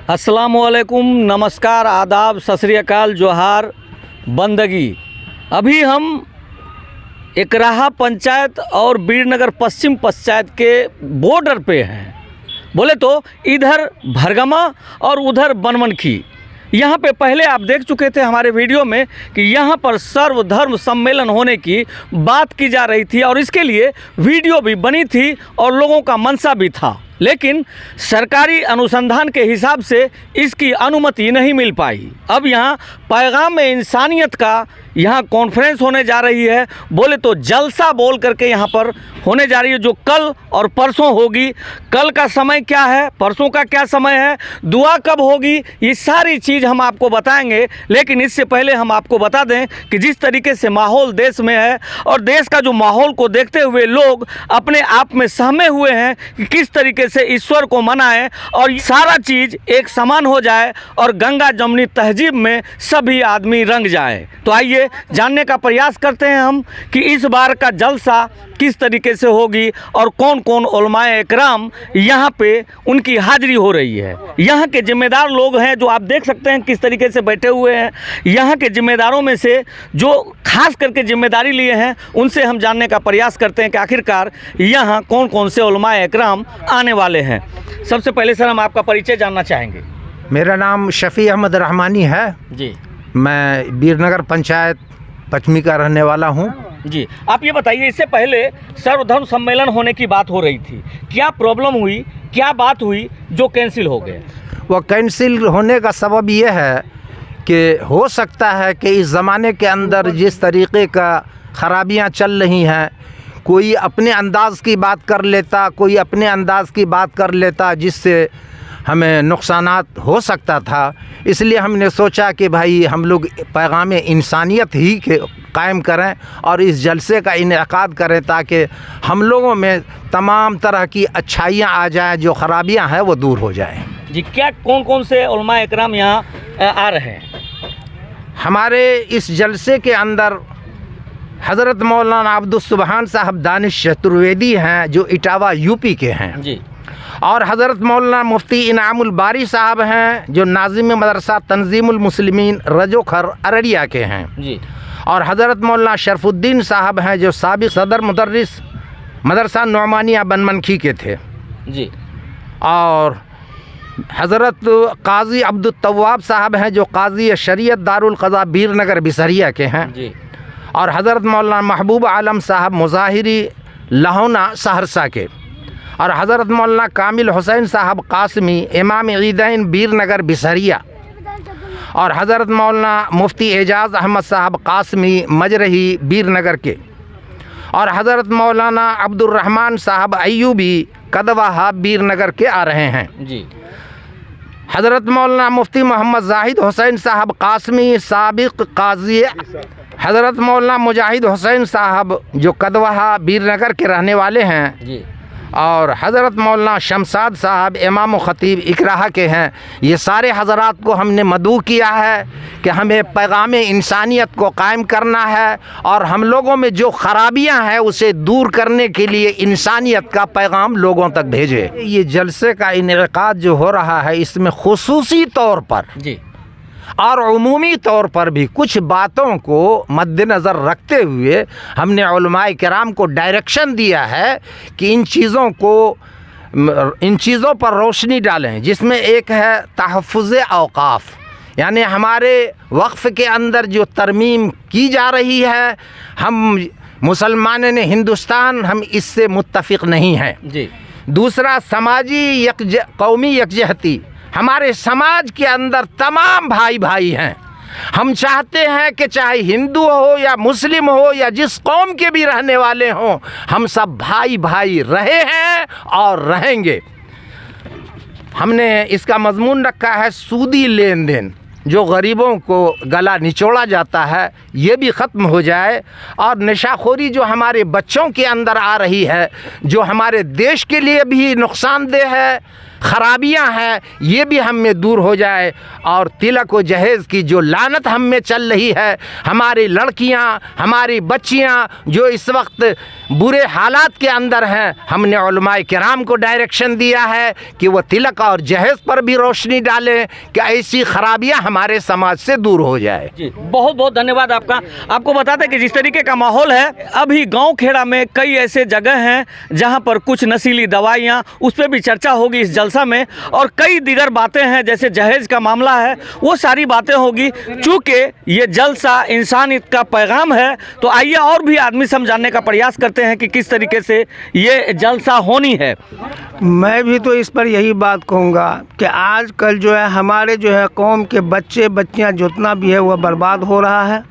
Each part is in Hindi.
अस्सलामुअलैकुम, नमस्कार, आदाब, सत श्री अकाल, जोहार, बंदगी। अभी हम एकराहा पंचायत और बीरनगर पश्चिम पंचायत के बॉर्डर पे हैं। बोले तो इधर भरगमा और उधर बनमनखी। यहाँ पे पहले आप देख चुके थे हमारे वीडियो में कि यहाँ पर सर्वधर्म सम्मेलन होने की बात की जा रही थी और इसके लिए वीडियो भी बनी थी और लोगों का मनसा भी था, लेकिन सरकारी अनुसंधान के हिसाब से इसकी अनुमति नहीं मिल पाई। अब यहाँ पैगाम इंसानियत का यहाँ कॉन्फ्रेंस होने जा रही है। बोले तो जलसा बोल करके यहाँ पर होने जा रही है, जो कल और परसों होगी। कल का समय क्या है, परसों का क्या समय है, दुआ कब होगी, ये सारी चीज़ हम आपको बताएंगे। लेकिन इससे पहले हम आपको बता दें कि जिस तरीके से माहौल देश में है और देश का जो माहौल को देखते हुए लोग अपने आप में सहमे हुए हैं कि किस तरीके से ईश्वर को मनाएं और सारा चीज़ एक समान हो जाए और गंगा जमुनी तहजीब में सभी आदमी रंग जाए। तो आइए जानने का प्रयास करते हैं हम कि इस बार का जलसा किस तरीके से होगी और कौन कौन उलमाए इकराम यहाँ पे उनकी हाजिरी हो रही है। यहाँ के जिम्मेदार लोग हैं जो आप देख सकते हैं किस तरीके से बैठे हुए हैं। यहाँ के जिम्मेदारों में से जो खास करके जिम्मेदारी लिए हैं उनसे हम जानने का प्रयास करते हैं कि आखिरकार यहाँ कौन कौन से उलमाए इकराम आने वाले हैं। सबसे पहले सर हम आपका परिचय जानना चाहेंगे। मेरा नाम शफ़ी अहमद रहमानी है जी। मैं बीरनगर पंचायत पचमी का रहने वाला हूँ जी। आप ये बताइए, इससे पहले सर्वधर्म सम्मेलन होने की बात हो रही थी, क्या प्रॉब्लम हुई, क्या बात हुई जो कैंसिल हो गए? वह कैंसिल होने का सबब ये है कि हो सकता है कि इस ज़माने के अंदर जिस तरीक़े का ख़राबियाँ चल रही हैं, कोई अपने अंदाज़ की बात कर लेता, कोई अपने अंदाज़ की बात कर लेता, जिससे हमें नुकसानात हो सकता था। इसलिए हमने सोचा कि भाई हम लोग पैगाम इंसानियत ही के कायम करें और इस जलसे का इनेकाद करें ताकि हम लोगों में तमाम तरह की अच्छाइयाँ आ जाएं, जो ख़राबियाँ हैं वो दूर हो जाएं। जी, क्या कौन कौन से उलमा इकराम यहाँ आ रहे हैं? हमारे इस जलसे के अंदर हज़रत मौलाना अब्दुस्सुबहान साहब दानिश चतुर्वेदी हैं, जो इटावा यूपी के हैं जी। और हज़रत मौलाना मुफ्ती इनामुल बारी साहब हैं, जो नाज़िम मदरसा तंजीमुल मुस्लिमीन रजोखर अररिया के हैं जी। और हज़रत मौलाना शरफुद्दीन साहब हैं, जो साबिक़ सदर मुदर्रिस मदरसा नौमानिया बनमनखी के थे जी। और हज़रत काजी अब्दुल तव्वाब साहब हैं, जो काजी शरीयत दारुल क़ज़ा बीरनगर बिसरिया के हैं जी। और हज़रत मौलाना महबूब आलम साहब मुज़ाहिरी लहौना सहरसा के और हज़रत मौलाना कामिल हुसैन साहब कासमी इमाम ईदैन बीरनगर बिसरिया और हज़रत मौलाना मुफ्ती एजाज़ अहमद साहब कासमी मजरही बीरनगर के और हज़रत मौलाना अब्दुर्रहमान साहब अय्यूबी कदवाहा बीरनगर के आ रहे हैं जी। हज़रत मौलाना मुफ्ती मोहम्मद जाहिद हुसैन साहब कासमी साबिक़ काजी, हज़रत मौलाना मुजाहिद हुसैन साहब जो कदवाहा बीरनगर के रहने वाले हैं जी। और हज़रत मौलाना शमसाद साहब इमाम ख़तीब इकराहा के हैं। ये सारे हज़रात को हमने मदऊ किया है कि हमें पैगाम इंसानियत को कायम करना है और हम लोगों में जो ख़राबियाँ हैं उसे दूर करने के लिए इंसानियत का पैगाम लोगों तक भेजे। ये जलसे का इनेकाद जो हो रहा है, इसमें ख़ुसूसी तौर पर जी और उमूमी तौर पर भी कुछ बातों को मद्देनज़र रखते हुए हमने उलमाए किराम को डायरेक्शन दिया है कि इन चीज़ों पर रोशनी डालें, जिसमें एक है तहफ़्फ़ुज़ औक़ाफ़, यानी हमारे वक्फ़ के अंदर जो तरमीम की जा रही है, हम मुसलमान ने हिंदुस्तान हम इससे मुत्तफ़िक़ नहीं हैं जी। दूसरा समाजी कौमी यकजहती, हमारे समाज के अंदर तमाम भाई भाई हैं। हम चाहते हैं कि चाहे हिंदू हो या मुस्लिम हो या जिस कौम के भी रहने वाले हों, हम सब भाई भाई रहे हैं और रहेंगे। हमने इसका मज़मून रखा है सूदी लेन देन, जो गरीबों को गला निचोड़ा जाता है, ये भी ख़त्म हो जाए और नशाखोरी जो हमारे बच्चों के अंदर आ रही है, जो हमारे देश के लिए भी नुकसानदेह है, ख़राबियाँ हैं, ये भी हम में दूर हो जाए और तिलक व जहेज़ की जो लानत हम में चल रही है, हमारी लड़कियाँ, हमारी बच्चियाँ जो इस वक्त बुरे हालात के अंदर हैं, हमने उलमाए किराम को डायरेक्शन दिया है कि वो तिलक और जहेज पर भी रोशनी डालें कि ऐसी खराबियां हमारे समाज से दूर हो जाए। जी, बहुत बहुत धन्यवाद आपका। आपको बताते हैं कि जिस तरीके का माहौल है, अभी गांव खेड़ा में कई ऐसे जगह हैं जहां पर कुछ नशीली दवाइयां, उस पर भी चर्चा होगी इस जलसा में, और कई दीगर बातें हैं जैसे जहेज का मामला है, वो सारी बातें होगी। चूँकि ये जलसा इंसानियत का पैगाम है, तो आइए और भी आदमी समझाने का प्रयास करते हैं कि किस तरीके से ये जलसा होनी है। मैं भी तो इस पर यही बात कहूँगा कि आजकल जो है हमारे जो है कौम के बच्चे बच्चियाँ जितना भी है वह बर्बाद हो रहा है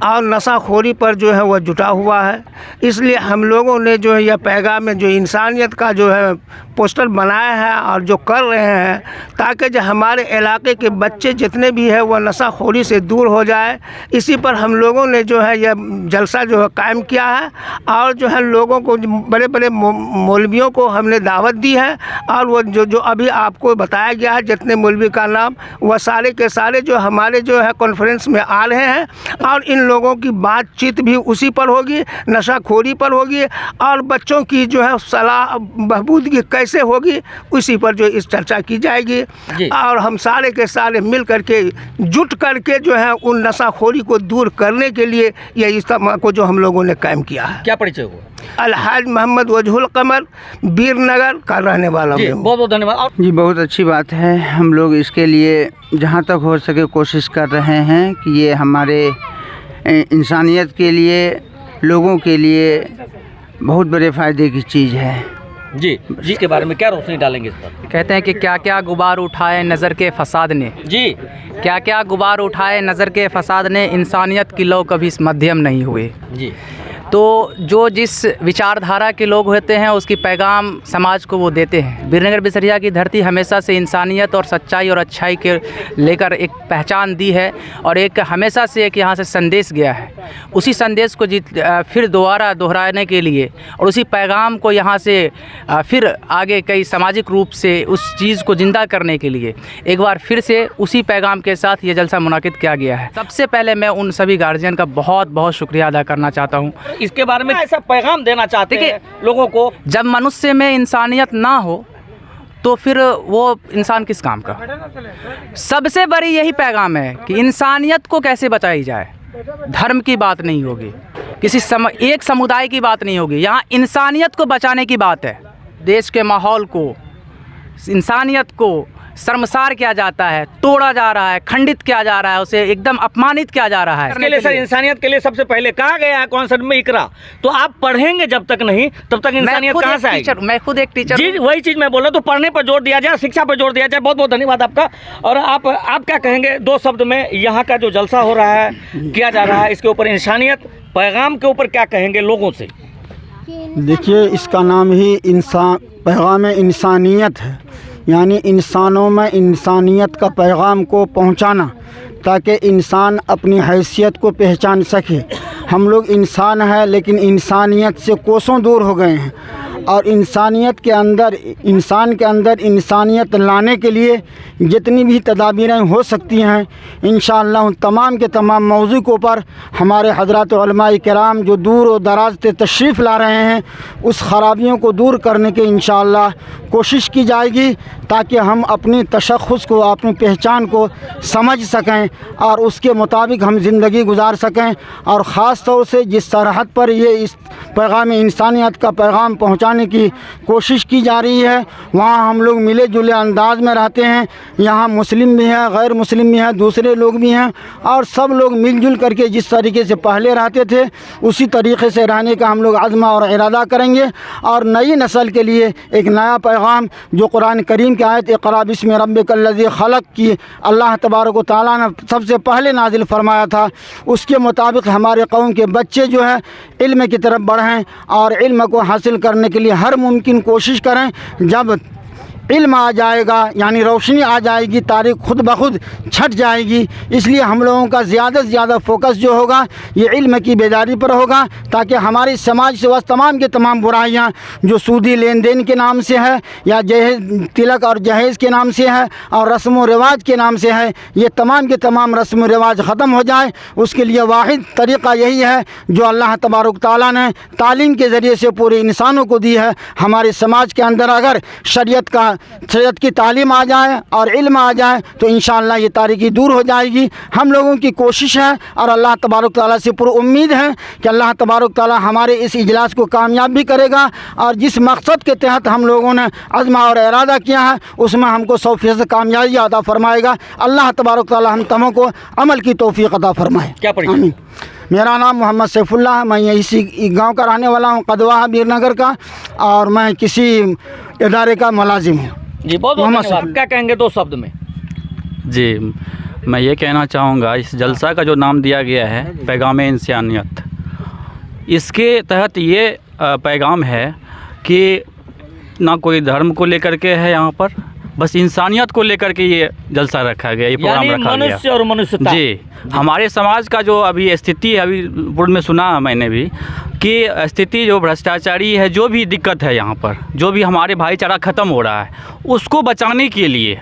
और नशाखोरी पर जो है वह जुटा हुआ है। इसलिए हम लोगों ने जो है यह पैगाम में जो इंसानियत का जो है पोस्टर बनाया है और जो कर रहे हैं, ताकि जो हमारे इलाके के बच्चे जितने भी हैं वह नशाखोरी से दूर हो जाए। इसी पर हम लोगों ने जो है यह जलसा जो है कायम किया है और जो है लोगों को, बड़े बड़े मौलवियों को हमने दावत दी है और वो जो अभी आपको बताया गया है जितने मौलवी का नाम, वह सारे के सारे जो हमारे जो है कॉन्फ्रेंस में आ रहे हैं और इन लोगों की बातचीत भी उसी पर होगी, नशाखोरी पर होगी और बच्चों की जो है सलाह बहबूद की कैसे होगी उसी पर जो इस चर्चा की जाएगी। और हम सारे के सारे मिल करके जुट करके जो है उन नशाखोरी को दूर करने के लिए यह इज्तिमा को जो हम लोगों ने कायम किया है। क्या परिचय हुआ? अलहाज मोहम्मद वजहुल कमर, वीरनगर का रहने वाला हूँ। बहुत बहुत धन्यवाद जी। बहुत अच्छी बात है, हम लोग इसके लिए जहाँ तक हो सके कोशिश कर रहे हैं कि ये हमारे इंसानियत के लिए, लोगों के लिए बहुत बड़े फ़ायदे की चीज़ है। जी, जिसके बारे में क्या रोशनी डालेंगे इस पर? कहते हैं कि क्या क्या गुबार उठाए नज़र के फसाद ने, जी, क्या क्या गुबार उठाए नज़र के फसाद ने, इंसानियत की लो कभी मध्यम नहीं हुए। जी, तो जो जिस विचारधारा के लोग होते हैं उसकी पैगाम समाज को वो देते हैं। वीरनगर बिसरिया की धरती हमेशा से इंसानियत और सच्चाई और अच्छाई के लेकर एक पहचान दी है और एक हमेशा से एक यहाँ से संदेश गया है। उसी संदेश को फिर दोबारा दोहराने के लिए और उसी पैगाम को यहाँ से फिर आगे कई सामाजिक रूप से उस चीज़ को ज़िंदा करने के लिए एक बार फिर से उसी पैगाम के साथ ये जलसा मुनाकिद किया गया है। सबसे पहले मैं उन सभी गार्जियन का बहुत बहुत शुक्रिया अदा करना चाहता हूँ। इसके बारे में ऐसा पैगाम देना चाहते हैं लोगों को? जब मनुष्य में इंसानियत ना हो तो फिर वो इंसान किस काम का? सबसे बड़ी यही पैगाम है कि इंसानियत को कैसे बचाई जाए। धर्म की बात नहीं होगी, किसी एक समुदाय की बात नहीं होगी, यहाँ इंसानियत को बचाने की बात है। देश के माहौल को, इंसानियत को शर्मसार किया जाता है, तोड़ा जा रहा है, खंडित किया जा रहा है, उसे एकदम अपमानित किया जा रहा है। इसके लिए सर इंसानियत के लिए सबसे पहले कहा गया है कॉन्सेप्ट में इकरा, तो आप पढ़ेंगे जब तक नहीं तब तक इंसानियत कहाँ से आएगी? मैं खुद एक टीचर जी, वही चीज़ मैं बोल रहा हूँ, तो पढ़ने पर जोर दिया जाए, शिक्षा पर जोर दिया जाए। बहुत बहुत धन्यवाद आपका। और आप क्या कहेंगे दो शब्द में, यहाँ का जो जलसा हो रहा है, किया जा रहा है, इसके ऊपर इंसानियत पैगाम के ऊपर क्या कहेंगे लोगों से? देखिए, इसका नाम ही पैगाम इंसानियत है, यानी इंसानों में इंसानियत का पैगाम को पहुंचाना ताकि इंसान अपनी हैसियत को पहचान सके। हम लोग इंसान हैं लेकिन इंसानियत से कोसों दूर हो गए हैं और इंसानियत के अंदर, इंसान के अंदर इंसानियत लाने के लिए जितनी भी तदाबीरें हो सकती हैं इंशाअल्लाह उन तमाम के तमाम मौज़ू के ऊपर हमारे हज़रात उलमाए किराम जो दूर और दराज से तशरीफ़ ला रहे हैं उस ख़राबियों को दूर करने की इंशाअल्लाह कोशिश की जाएगी ताकि हम अपनी तशख़्ख़ुस को, अपनी पहचान को समझ सकें और उसके मुताबिक हम ज़िंदगी गुजार सकें। और ख़ास तौर से जिस सरहद पर ये इस पैगाम इंसानियत का पैगाम पहुँचाने की कोशिश की जा रही है वहाँ हम लोग मिले जुले अंदाज में रहते हैं। यहाँ मुस्लिम भी हैं, गैर मुस्लिम भी हैं, दूसरे लोग भी हैं और सब लोग मिलजुल करके जिस तरीके से पहले रहते थे उसी तरीके से रहने का हम लोग अज़्म और इरादा करेंगे। और नई नस्ल के लिए एक नया पैगाम जो कुरान करीम की आयत इक़रा बिस्मि रब्बिकल्लज़ी खलक़ की अल्लाह तबारक व तआला ने सबसे पहले नाजिल फरमाया था, उसके मुताबिक हमारे कौम के बच्चे जो है इल्म की तरफ बढ़ें और इल्म को हासिल करने के लिए हर मुमकिन कोशिश करें। जब इल्म आ जाएगा, यानी रोशनी आ जाएगी, तारीख़ खुद ब खुद छट जाएगी। इसलिए हम लोगों का ज़्यादा से ज़्यादा फोकस जो होगा ये इल्म की बेदारी पर होगा, ताकि हमारे समाज से वह तमाम के तमाम बुराइयाँ जो सूदी लेन देन के नाम से है या जहेज तिलक और जहेज़ के नाम से है और रस्म व रिवाज के नाम से है, ये तमाम के तमाम रस्म व रिवाज ख़त्म हो जाए। उसके लिए वाहिद तरीक़ा यही है जो अल्लाह तबारक तआला ने तालीम के ज़रिए से पूरे इंसानों को दी है। हमारे समाज के अंदर अगर शरीयत की तालीम आ जाए और इल्म आ जाए तो इंशाअल्लाह ये तारीकी दूर हो जाएगी। हम लोगों की कोशिश है और अल्लाह तबारक तआला से पूरी उम्मीद है कि अल्लाह तबारक तआला हमारे इस इजलास को कामयाब भी करेगा और जिस मकसद के तहत हम लोगों ने अज़्मा और इरादा किया है उसमें हमको 100% कामयाबी अता फरमाएगा। अल्लाह तबारक तआला हम तमों को अमल की तौफीक अता फरमाए। क्या परिचय? आमीन। मेरा नाम मोहम्मद सैफुल्लाह है, मैं इसी गांव का रहने वाला हूं, कदवा बीरनगर का, और मैं किसी इदारे का मुलाजिम हूं। जी बहुत बहुत धन्यवाद। क्या कहेंगे 2 शब्द में? जी, मैं ये कहना चाहूँगा इस जलसा का जो नाम दिया गया है पैगाम-ए इंसानियत, इसके तहत ये पैगाम है कि ना कोई धर्म को लेकर के है, यहाँ पर बस इंसानियत को लेकर के ये जलसा रखा गया, ये प्रोग्राम रखा गया। मनुष्य और मनुष्यता। जी, हमारे समाज का जो अभी स्थिति है, अभी पूर्व में सुना मैंने भी कि स्थिति जो भ्रष्टाचारी है, जो भी दिक्कत है यहाँ पर, जो भी हमारे भाईचारा ख़त्म हो रहा है, उसको बचाने के लिए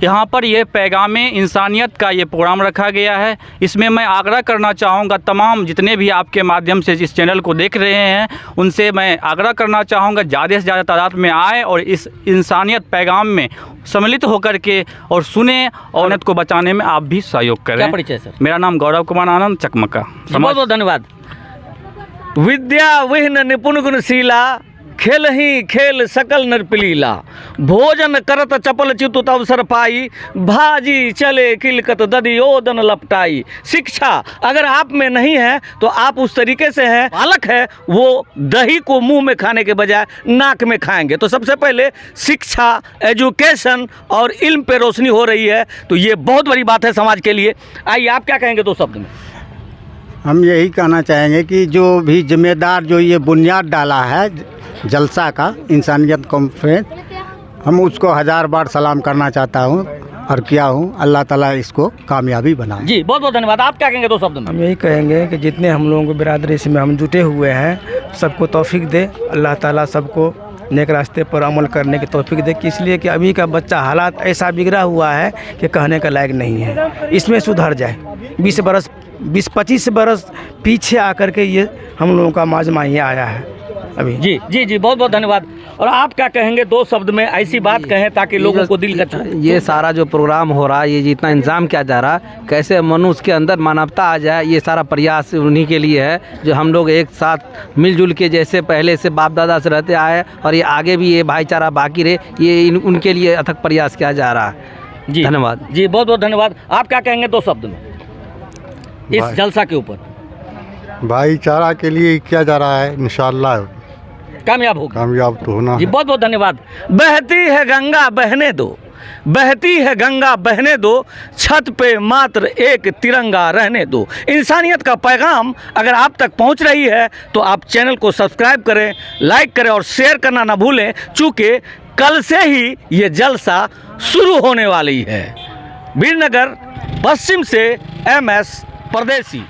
यहाँ पर ये पैगाम-ए इंसानियत का ये प्रोग्राम रखा गया है। इसमें मैं आग्रह करना चाहूँगा तमाम जितने भी आपके माध्यम से इस चैनल को देख रहे हैं, उनसे मैं आग्रह करना चाहूँगा ज़्यादा से ज़्यादा तादाद में आए और इस इंसानियत पैगाम में सम्मिलित होकर के और सुने और उन्नत को बचाने में आप भी सहयोग करें। क्या परिचय सर? मेरा नाम गौरव कुमार आनंद, चकमका। बहुत बहुत धन्यवाद। विद्या विहीन निपुण गुणशीला, खेल ही खेल सकल नरपलीला, भोजन करत चपल चितुत अवसर पाई, भाजी चले किलकत ददियोदन लपटाई। शिक्षा अगर आप में नहीं है तो आप उस तरीके से हैं, बालक है वो दही को मुंह में खाने के बजाय नाक में खाएंगे। तो सबसे पहले शिक्षा, एजुकेशन और इल्म पे रोशनी हो रही है, तो ये बहुत बड़ी बात है समाज के लिए। आइए आप क्या कहेंगे 2 शब्द में? हम यही कहना चाहेंगे कि जो भी जिम्मेदार जो ये बुनियाद डाला है जलसा का, इंसानियत कॉन्फ्रेंस, हम उसको 1000 बार सलाम करना चाहता हूँ और किया हूँ। अल्लाह ताला इसको कामयाबी बनाए। जी बहुत बहुत धन्यवाद। आप क्या कहेंगे 2 शब्द में? हम यही कहेंगे कि जितने हम लोगों को बिरादरी इसमें हम जुटे हुए हैं, सबको तौफीक दे अल्लाह ताला, सबको नेक रास्ते पर अमल करने की तौफीक दे। कि इसलिए कि अभी का बच्चा हालात ऐसा बिगड़ा हुआ है कि कहने का लायक नहीं है, इसमें सुधर जाए। 20-25 बरस पीछे आकर के ये हम लोगों का माजमा ये आया है अभी। जी जी जी बहुत बहुत धन्यवाद। और आप क्या कहेंगे 2 शब्द में? ऐसी बात कहें ताकि लोगों को दिल का ये सारा जो प्रोग्राम हो रहा है, ये जितना इंतजाम किया जा रहा है, कैसे मनुष्य के अंदर मानवता आ जाए, ये सारा प्रयास उन्हीं के लिए है जो हम लोग एक साथ मिलजुल के जैसे पहले से बाप दादा से रहते आए और ये आगे भी ये भाईचारा बाकी रहे, ये उनके लिए अथक प्रयास किया जा रहा है। जी धन्यवाद। जी बहुत बहुत धन्यवाद। आप क्या कहेंगे 2 शब्द में इस जलसा के ऊपर? भाईचारा के लिए किया जा रहा है, इंशाअल्लाह कामयाब होगा। कामयाब तो होना जी बहुत बहुत धन्यवाद। बहती है गंगा बहने दो, बहती है गंगा बहने दो, छत पे मात्र एक तिरंगा रहने दो। इंसानियत का पैगाम अगर आप तक पहुंच रही है तो आप चैनल को सब्सक्राइब करें, लाइक करें और शेयर करना ना भूलें, चूँकि कल से ही ये जलसा शुरू होने वाली है। बीरनगर पश्चिम से MS परदेसी।